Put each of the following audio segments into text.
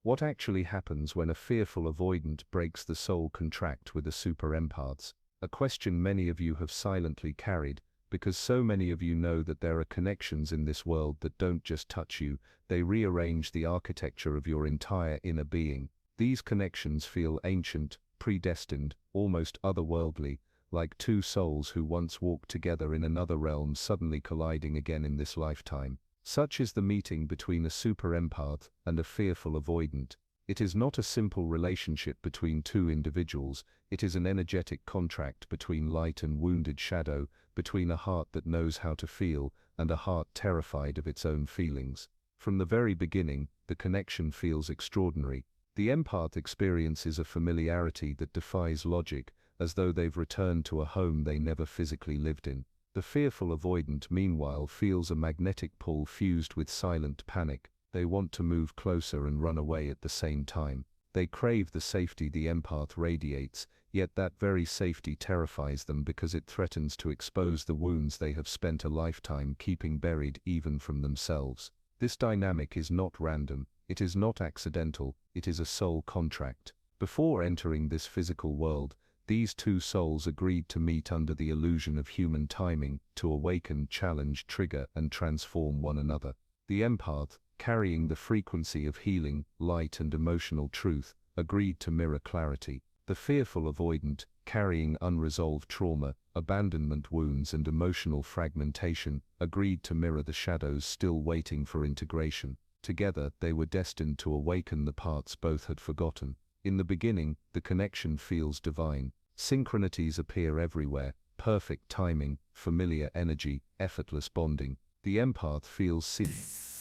What actually happens when a fearful avoidant breaks the soul contract with a super empaths? A question many of you have silently carried, because so many of you know that there are connections in this world that don't just touch you, they rearrange the architecture of your entire inner being. These connections feel ancient, predestined, almost otherworldly, like two souls who once walked together in another realm suddenly colliding again in this lifetime. Such is the meeting between a super empath and a fearful avoidant. It is not a simple relationship between two individuals, it is an energetic contract between light and wounded shadow, between a heart that knows how to feel and a heart terrified of its own feelings. From the very beginning, the connection feels extraordinary. The empath experiences a familiarity that defies logic, as though they've returned to a home they never physically lived in. The fearful avoidant, meanwhile, feels a magnetic pull fused with silent panic. They want to move closer and run away at the same time. They crave the safety the empath radiates, yet that very safety terrifies them because it threatens to expose the wounds they have spent a lifetime keeping buried even from themselves. This dynamic is not random, it is not accidental, it is a soul contract. Before entering this physical world, these two souls agreed to meet under the illusion of human timing, to awaken, challenge, trigger, and transform one another. The empath, carrying the frequency of healing, light, and emotional truth, agreed to mirror clarity. The fearful avoidant, carrying unresolved trauma, abandonment wounds, and emotional fragmentation, agreed to mirror the shadows still waiting for integration. Together, they were destined to awaken the parts both had forgotten. In the beginning, the connection feels divine. Synchronities appear everywhere, perfect timing, familiar energy, effortless bonding. The empath feels seen,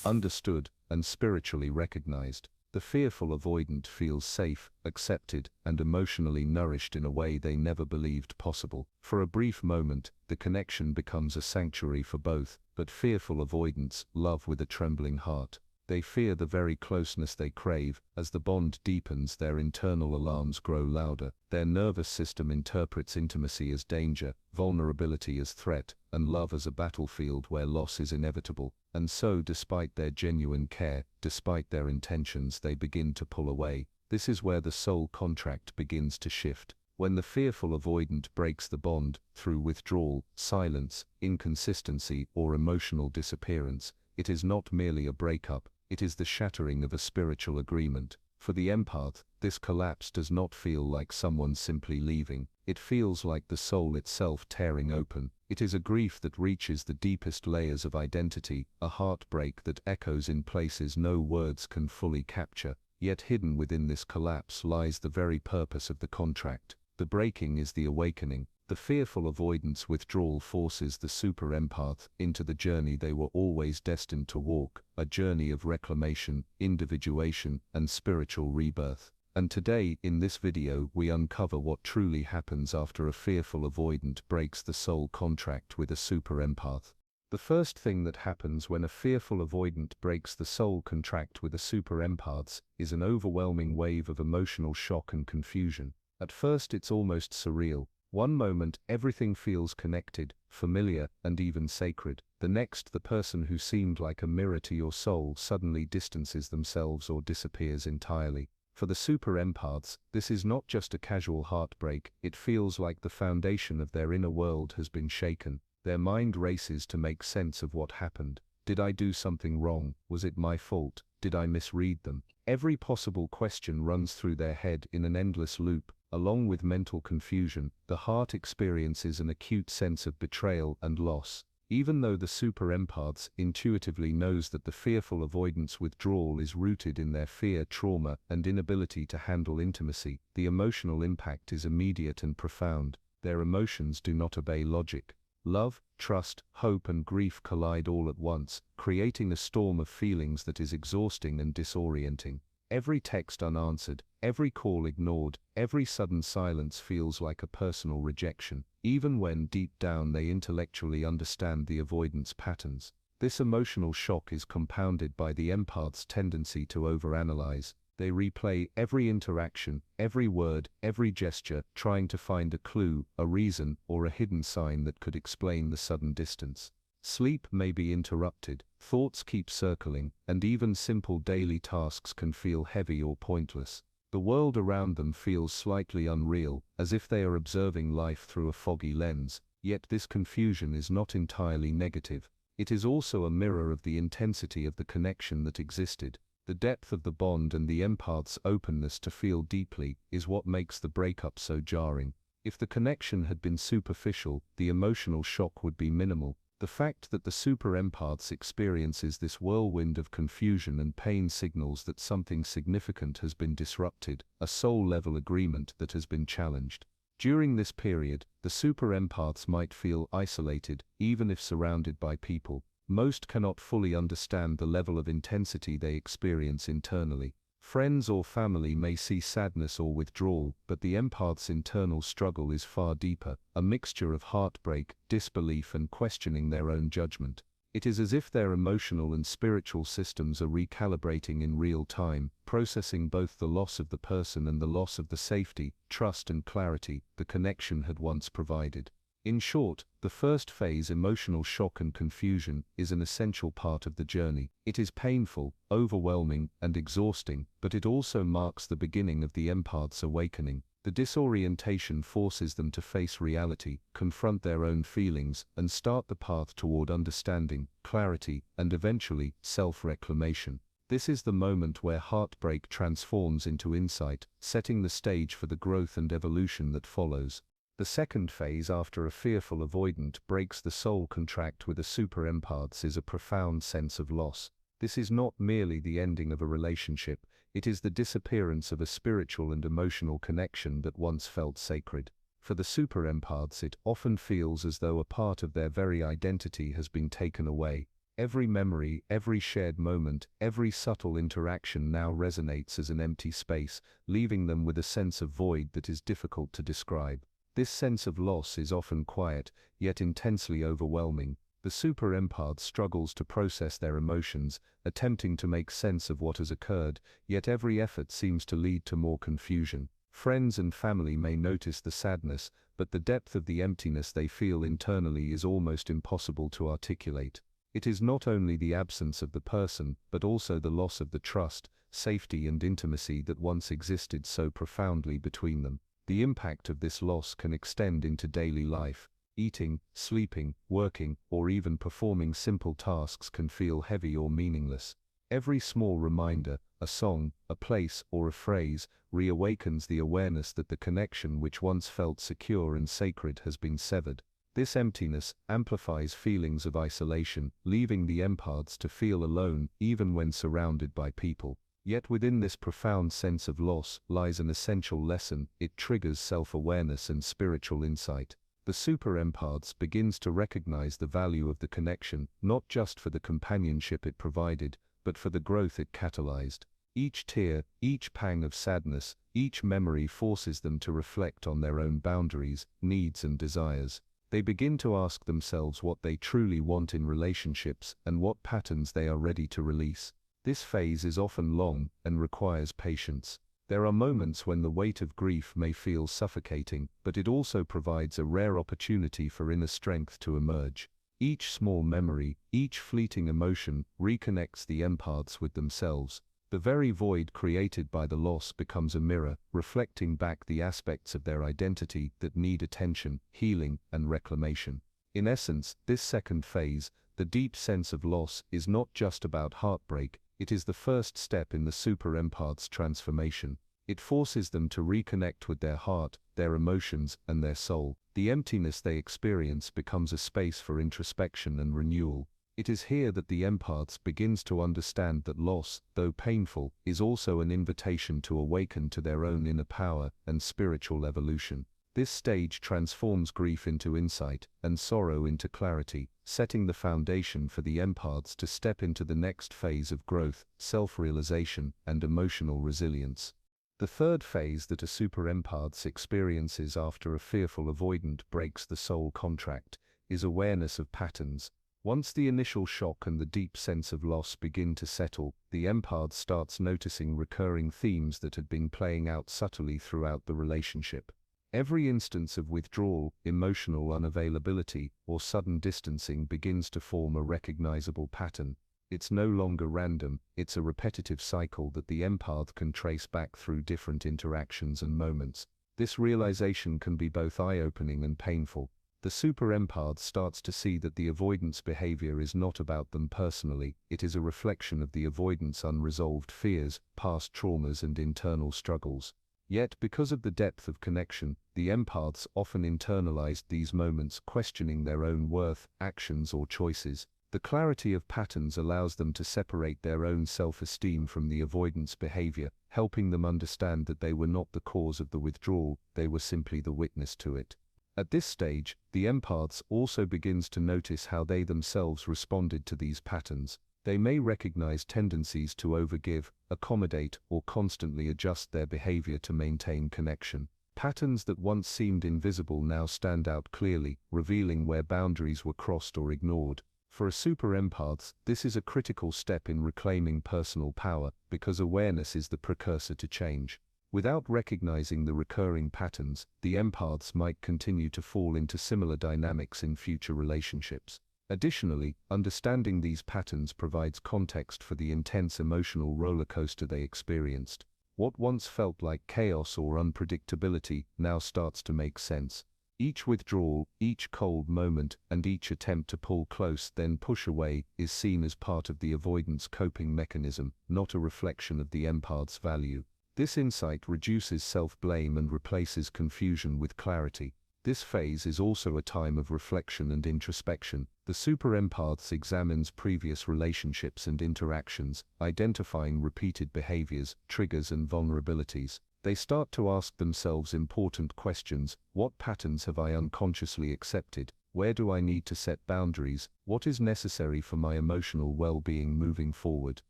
understood, and spiritually recognized. The fearful avoidant feels safe, accepted, and emotionally nourished in a way they never believed possible. For a brief moment, the connection becomes a sanctuary for both, but fearful avoidants love with a trembling heart. They fear the very closeness they crave. As the bond deepens, their internal alarms grow louder. Their nervous system interprets intimacy as danger, vulnerability as threat, and love as a battlefield where loss is inevitable. And so, despite their genuine care, despite their intentions, they begin to pull away. This is where the soul contract begins to shift. When the fearful avoidant breaks the bond, through withdrawal, silence, inconsistency, or emotional disappearance, it is not merely a breakup, it is the shattering of a spiritual agreement. For the empath, this collapse does not feel like someone simply leaving. It feels like the soul itself tearing open. It is a grief that reaches the deepest layers of identity, a heartbreak that echoes in places no words can fully capture. Yet hidden within this collapse lies the very purpose of the contract. The breaking is the awakening. The fearful avoidance withdrawal forces the super empath into the journey they were always destined to walk, a journey of reclamation, individuation, and spiritual rebirth. And today, in this video, we uncover what truly happens after a fearful avoidant breaks the soul contract with a super empath. The first thing that happens when a fearful avoidant breaks the soul contract with a super empath is an overwhelming wave of emotional shock and confusion. At first, it's almost surreal. One moment, everything feels connected, familiar, and even sacred. The next, the person who seemed like a mirror to your soul suddenly distances themselves or disappears entirely. For the super empaths, this is not just a casual heartbreak, it feels like the foundation of their inner world has been shaken. Their mind races to make sense of what happened. Did I do something wrong? Was it my fault? Did I misread them? Every possible question runs through their head in an endless loop. Along with mental confusion, the heart experiences an acute sense of betrayal and loss. Even though the super empaths intuitively knows that the fearful avoidance withdrawal is rooted in their fear, trauma, and inability to handle intimacy, the emotional impact is immediate and profound. Their emotions do not obey logic. Love, trust, hope, and grief collide all at once, creating a storm of feelings that is exhausting and disorienting. Every text unanswered, every call ignored, every sudden silence feels like a personal rejection, even when deep down they intellectually understand the avoidance patterns. This emotional shock is compounded by the empath's tendency to overanalyze. They replay every interaction, every word, every gesture, trying to find a clue, a reason, or a hidden sign that could explain the sudden distance. Sleep may be interrupted, thoughts keep circling, and even simple daily tasks can feel heavy or pointless. The world around them feels slightly unreal, as if they are observing life through a foggy lens, yet this confusion is not entirely negative. It is also a mirror of the intensity of the connection that existed. The depth of the bond and the empath's openness to feel deeply is what makes the breakup so jarring. If the connection had been superficial, the emotional shock would be minimal. The fact that the super empaths experiences this whirlwind of confusion and pain signals that something significant has been disrupted, a soul-level agreement that has been challenged. During this period, the super empaths might feel isolated, even if surrounded by people. Most cannot fully understand the level of intensity they experience internally. Friends or family may see sadness or withdrawal, but the empath's internal struggle is far deeper, a mixture of heartbreak, disbelief, and questioning their own judgment. It is as if their emotional and spiritual systems are recalibrating in real time, processing both the loss of the person and the loss of the safety, trust, and clarity the connection had once provided. In short, the first phase, emotional shock and confusion, is an essential part of the journey. It is painful, overwhelming, and exhausting, but it also marks the beginning of the empath's awakening. The disorientation forces them to face reality, confront their own feelings, and start the path toward understanding, clarity, and eventually, self-reclamation. This is the moment where heartbreak transforms into insight, setting the stage for the growth and evolution that follows. The second phase after a fearful avoidant breaks the soul contract with a super empaths is a profound sense of loss. This is not merely the ending of a relationship, it is the disappearance of a spiritual and emotional connection that once felt sacred. For the super empaths, it often feels as though a part of their very identity has been taken away. Every memory, every shared moment, every subtle interaction now resonates as an empty space, leaving them with a sense of void that is difficult to describe. This sense of loss is often quiet, yet intensely overwhelming. The super empath struggles to process their emotions, attempting to make sense of what has occurred, yet every effort seems to lead to more confusion. Friends and family may notice the sadness, but the depth of the emptiness they feel internally is almost impossible to articulate. It is not only the absence of the person, but also the loss of the trust, safety, and intimacy that once existed so profoundly between them. The impact of this loss can extend into daily life. Eating, sleeping, working, or even performing simple tasks can feel heavy or meaningless. Every small reminder, a song, a place, or a phrase, reawakens the awareness that the connection which once felt secure and sacred has been severed. This emptiness amplifies feelings of isolation, leaving the empaths to feel alone even when surrounded by people. Yet within this profound sense of loss lies an essential lesson. It triggers self-awareness and spiritual insight. The super empaths begins to recognize the value of the connection, not just for the companionship it provided, but for the growth it catalyzed. Each tear, each pang of sadness, each memory forces them to reflect on their own boundaries, needs, and desires. They begin to ask themselves what they truly want in relationships and what patterns they are ready to release. This phase is often long and requires patience. There are moments when the weight of grief may feel suffocating, but it also provides a rare opportunity for inner strength to emerge. Each small memory, each fleeting emotion, reconnects the empaths with themselves. The very void created by the loss becomes a mirror, reflecting back the aspects of their identity that need attention, healing, and reclamation. In essence, this second phase, the deep sense of loss, is not just about heartbreak. It is the first step in the super empath's transformation. It forces them to reconnect with their heart, their emotions, and their soul. The emptiness they experience becomes a space for introspection and renewal. It is here that the empaths begins to understand that loss, though painful, is also an invitation to awaken to their own inner power and spiritual evolution. This stage transforms grief into insight and sorrow into clarity, setting the foundation for the empaths to step into the next phase of growth, self-realization, and emotional resilience. The third phase that a super empath experiences after a fearful avoidant breaks the soul contract is awareness of patterns. Once the initial shock and the deep sense of loss begin to settle, the empath starts noticing recurring themes that had been playing out subtly throughout the relationship. Every instance of withdrawal, emotional unavailability, or sudden distancing begins to form a recognizable pattern. It's no longer random, it's a repetitive cycle that the empath can trace back through different interactions and moments. This realization can be both eye-opening and painful. The super empath starts to see that the avoidance behavior is not about them personally, it is a reflection of the avoidant's unresolved fears, past traumas and internal struggles. Yet, because of the depth of connection, the empaths often internalize these moments, questioning their own worth, actions or choices. The clarity of patterns allows them to separate their own self-esteem from the avoidance behavior, helping them understand that they were not the cause of the withdrawal, they were simply the witness to it. At this stage, the empaths also begins to notice how they themselves responded to these patterns. They may recognize tendencies to overgive, accommodate, or constantly adjust their behavior to maintain connection. Patterns that once seemed invisible now stand out clearly, revealing where boundaries were crossed or ignored. For a super empath, this is a critical step in reclaiming personal power, because awareness is the precursor to change. Without recognizing the recurring patterns, the empaths might continue to fall into similar dynamics in future relationships. Additionally, understanding these patterns provides context for the intense emotional rollercoaster they experienced. What once felt like chaos or unpredictability now starts to make sense. Each withdrawal, each cold moment, and each attempt to pull close then push away is seen as part of the avoidance coping mechanism, not a reflection of the empath's value. This insight reduces self-blame and replaces confusion with clarity. This phase is also a time of reflection and introspection. The super empaths examines previous relationships and interactions, identifying repeated behaviors, triggers and vulnerabilities. They start to ask themselves important questions: what patterns have I unconsciously accepted? Where do I need to set boundaries? What is necessary for my emotional well-being moving forward?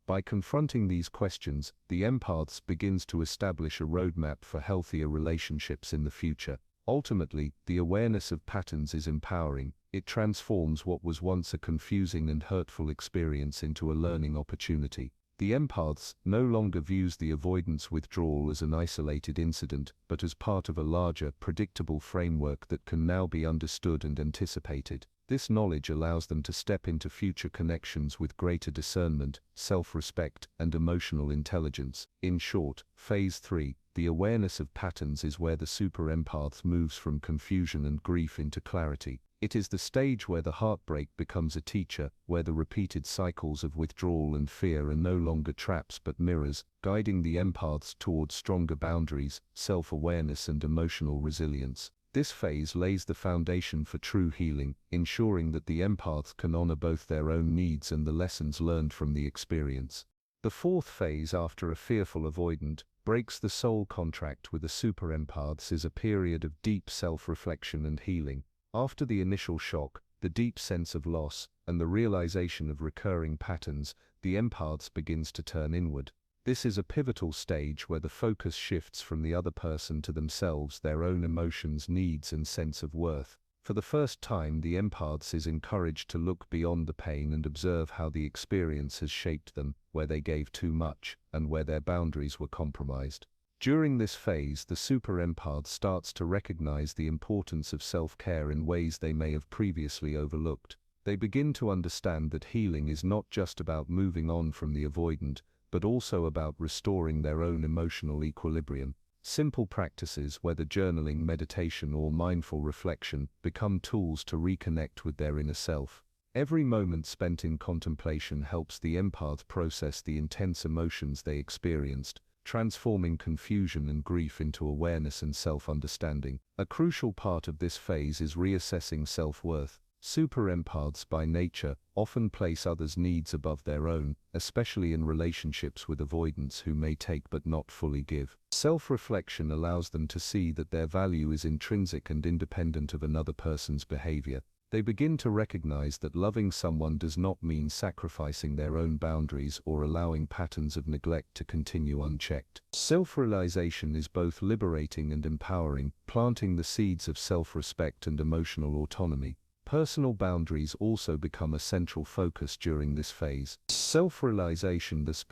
By confronting these questions, the empaths begins to establish a roadmap for healthier relationships in the future. Ultimately, the awareness of patterns is empowering. It transforms what was once a confusing and hurtful experience into a learning opportunity. The empaths no longer views the avoidance withdrawal as an isolated incident, but as part of a larger, predictable framework that can now be understood and anticipated. This knowledge allows them to step into future connections with greater discernment, self-respect, and emotional intelligence. In short, Phase 3, the awareness of patterns, is where the super empath moves from confusion and grief into clarity. It is the stage where the heartbreak becomes a teacher, where the repeated cycles of withdrawal and fear are no longer traps but mirrors, guiding the empaths towards stronger boundaries, self-awareness and emotional resilience. This phase lays the foundation for true healing, ensuring that the empath can honor both their own needs and the lessons learned from the experience. The fourth phase, after a fearful avoidant breaks the soul contract with the super empaths, is a period of deep self-reflection and healing. After the initial shock, the deep sense of loss, and the realization of recurring patterns, the empaths begins to turn inward. This is a pivotal stage where the focus shifts from the other person to themselves, their own emotions, needs, and sense of worth. For the first time, the empaths is encouraged to look beyond the pain and observe how the experience has shaped them, where they gave too much, and where their boundaries were compromised. During this phase, the super empath starts to recognize the importance of self-care in ways they may have previously overlooked. They begin to understand that healing is not just about moving on from the avoidant, but also about restoring their own emotional equilibrium. Simple practices, whether journaling, meditation, or mindful reflection, become tools to reconnect with their inner self. Every moment spent in contemplation helps the empath process the intense emotions they experienced, transforming confusion and grief into awareness and self-understanding. A crucial part of this phase is reassessing self-worth. Super empaths by nature often place others' needs above their own, especially in relationships with avoidants who may take but not fully give. Self-reflection allows them to see that their value is intrinsic and independent of another person's behavior. They begin to recognize that loving someone does not mean sacrificing their own boundaries or allowing patterns of neglect to continue unchecked. Self-realization is both liberating and empowering, planting the seeds of self-respect and emotional autonomy. Personal boundaries also become a central focus during this phase. Self-realization thus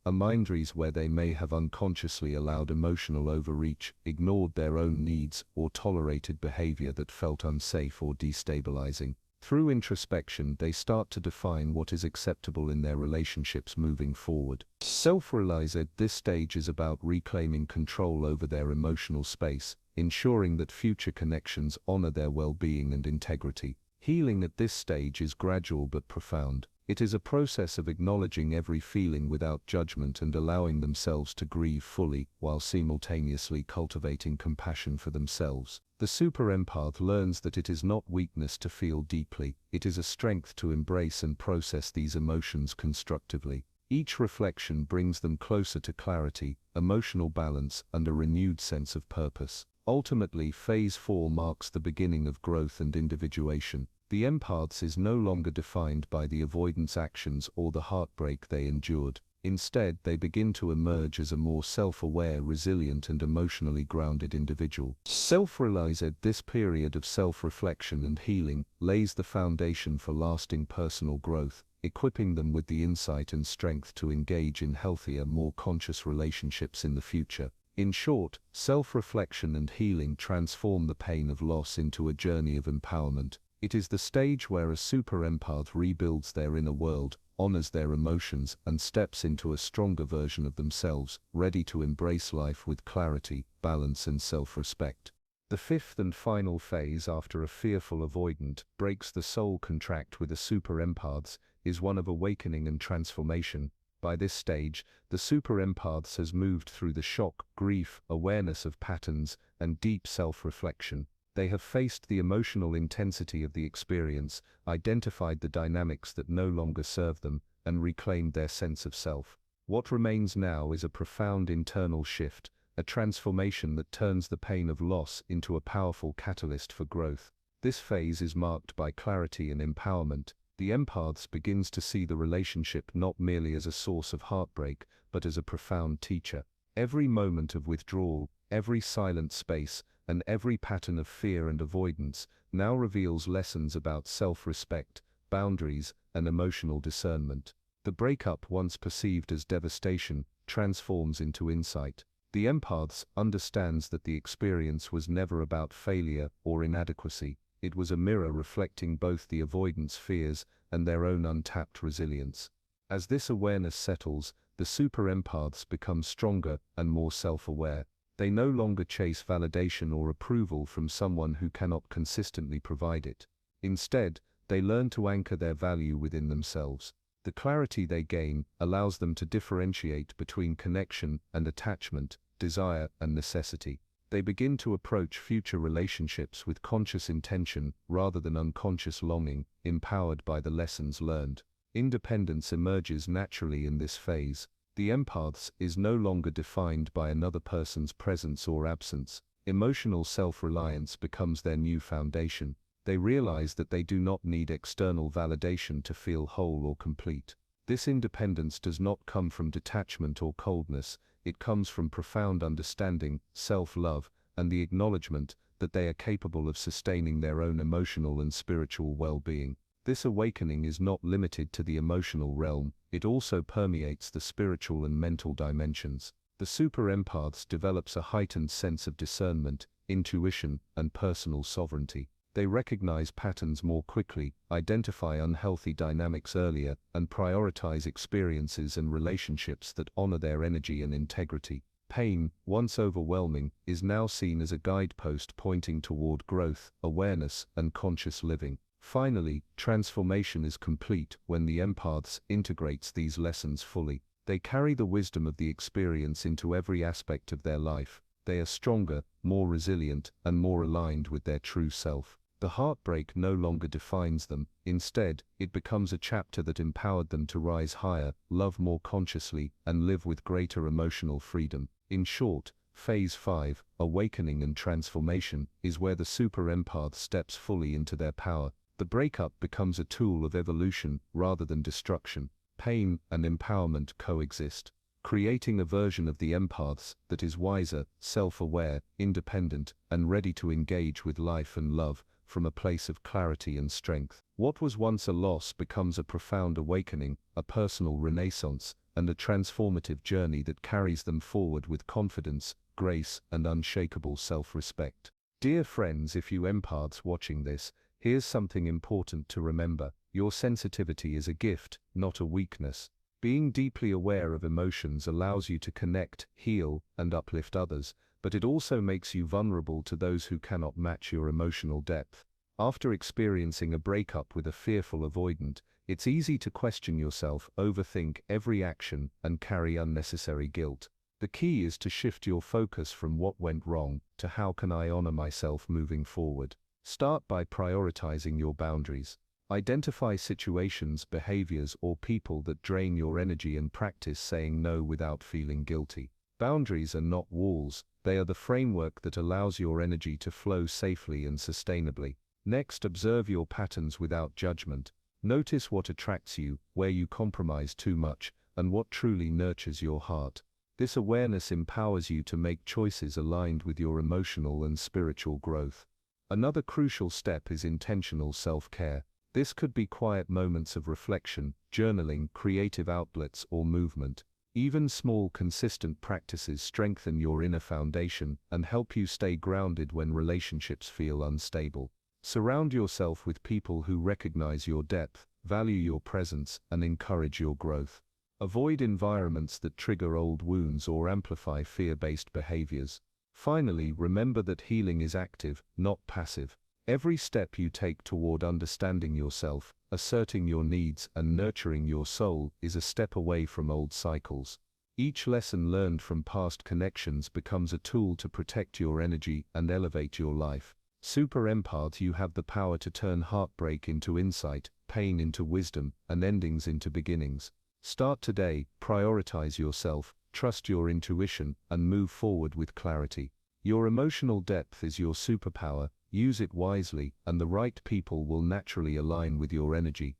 are boundaries where they may have unconsciously allowed emotional overreach, ignored their own needs, or tolerated behavior that felt unsafe or destabilizing. Through introspection, they start to define what is acceptable in their relationships moving forward. Self-realization at this stage is about reclaiming control over their emotional space, ensuring that future connections honor their well-being and integrity. Healing at this stage is gradual but profound. It is a process of acknowledging every feeling without judgment and allowing themselves to grieve fully, while simultaneously cultivating compassion for themselves. The super empath learns that it is not weakness to feel deeply, it is a strength to embrace and process these emotions constructively. Each reflection brings them closer to clarity, emotional balance, and a renewed sense of purpose. Ultimately, Phase 4 marks the beginning of growth and individuation. The empaths is no longer defined by the avoidance actions or the heartbreak they endured. Instead, they begin to emerge as a more self-aware, resilient, and emotionally grounded individual. Self-realization, this period of self-reflection and healing, lays the foundation for lasting personal growth, equipping them with the insight and strength to engage in healthier, more conscious relationships in the future. In short, self-reflection and healing transform the pain of loss into a journey of empowerment. It is the stage where a super empath rebuilds their inner world, honors their emotions, and steps into a stronger version of themselves, ready to embrace life with clarity, balance, and self-respect. The fifth and final phase after a fearful avoidant breaks the soul contract with a super empaths is one of awakening and transformation. By this stage, the super empaths has moved through the shock, grief, awareness of patterns, and deep self-reflection. They have faced the emotional intensity of the experience, identified the dynamics that no longer serve them, and reclaimed their sense of self. What remains now is a profound internal shift, a transformation that turns the pain of loss into a powerful catalyst for growth. This phase is marked by clarity and empowerment. The empaths begins to see the relationship not merely as a source of heartbreak, but as a profound teacher. Every moment of withdrawal, every silent space, and every pattern of fear and avoidance now reveals lessons about self-respect, boundaries, and emotional discernment. The breakup, once perceived as devastation, transforms into insight. The empaths understands that the experience was never about failure or inadequacy. It was a mirror reflecting both the avoidance fears and their own untapped resilience. As this awareness settles, the super empaths become stronger and more self-aware. They no longer chase validation or approval from someone who cannot consistently provide it. Instead, they learn to anchor their value within themselves. The clarity they gain allows them to differentiate between connection and attachment, desire and necessity. They begin to approach future relationships with conscious intention rather than unconscious longing, empowered by the lessons learned. Independence emerges naturally in this phase. The empaths is no longer defined by another person's presence or absence. Emotional self-reliance becomes their new foundation. They realize that they do not need external validation to feel whole or complete. This independence does not come from detachment or coldness, it comes from profound understanding, self-love, and the acknowledgement that they are capable of sustaining their own emotional and spiritual well-being. This awakening is not limited to the emotional realm, it also permeates the spiritual and mental dimensions. The super empaths develops a heightened sense of discernment, intuition, and personal sovereignty. They recognize patterns more quickly, identify unhealthy dynamics earlier, and prioritize experiences and relationships that honor their energy and integrity. Pain, once overwhelming, is now seen as a guidepost pointing toward growth, awareness, and conscious living. Finally, transformation is complete when the empaths integrates these lessons fully. They carry the wisdom of the experience into every aspect of their life. They are stronger, more resilient, and more aligned with their true self. The heartbreak no longer defines them. Instead, it becomes a chapter that empowered them to rise higher, love more consciously, and live with greater emotional freedom. In short, Phase 5, Awakening and Transformation, is where the super empath steps fully into their power. The breakup becomes a tool of evolution rather than destruction. Pain and empowerment coexist, creating a version of the empaths that is wiser, self-aware, independent, and ready to engage with life and love from a place of clarity and strength. What was once a loss becomes a profound awakening, a personal renaissance, and a transformative journey that carries them forward with confidence, grace, and unshakable self-respect. Dear friends, if you empaths watching this, here's something important to remember. Your sensitivity is a gift, not a weakness. Being deeply aware of emotions allows you to connect, heal, and uplift others, but it also makes you vulnerable to those who cannot match your emotional depth. After experiencing a breakup with a fearful avoidant, it's easy to question yourself, overthink every action, and carry unnecessary guilt. The key is to shift your focus from what went wrong to how can I honor myself moving forward. Start by prioritizing your boundaries. Identify situations, behaviors, or people that drain your energy and practice saying no without feeling guilty. Boundaries are not walls, they are the framework that allows your energy to flow safely and sustainably. Next, observe your patterns without judgment. Notice what attracts you, where you compromise too much, and what truly nurtures your heart. This awareness empowers you to make choices aligned with your emotional and spiritual growth. Another crucial step is intentional self-care. This could be quiet moments of reflection, journaling, creative outlets, or movement. Even small, consistent practices strengthen your inner foundation and help you stay grounded when relationships feel unstable. Surround yourself with people who recognize your depth, value your presence, and encourage your growth. Avoid environments that trigger old wounds or amplify fear-based behaviors. Finally, remember that healing is active, not passive. Every step you take toward understanding yourself, asserting your needs, and nurturing your soul is a step away from old cycles. Each lesson learned from past connections becomes a tool to protect your energy and elevate your life. Super Empath, you have the power to turn heartbreak into insight, pain into wisdom, and endings into beginnings. Start today, prioritize yourself, trust your intuition, and move forward with clarity. Your emotional depth is your superpower, use it wisely, and the right people will naturally align with your energy.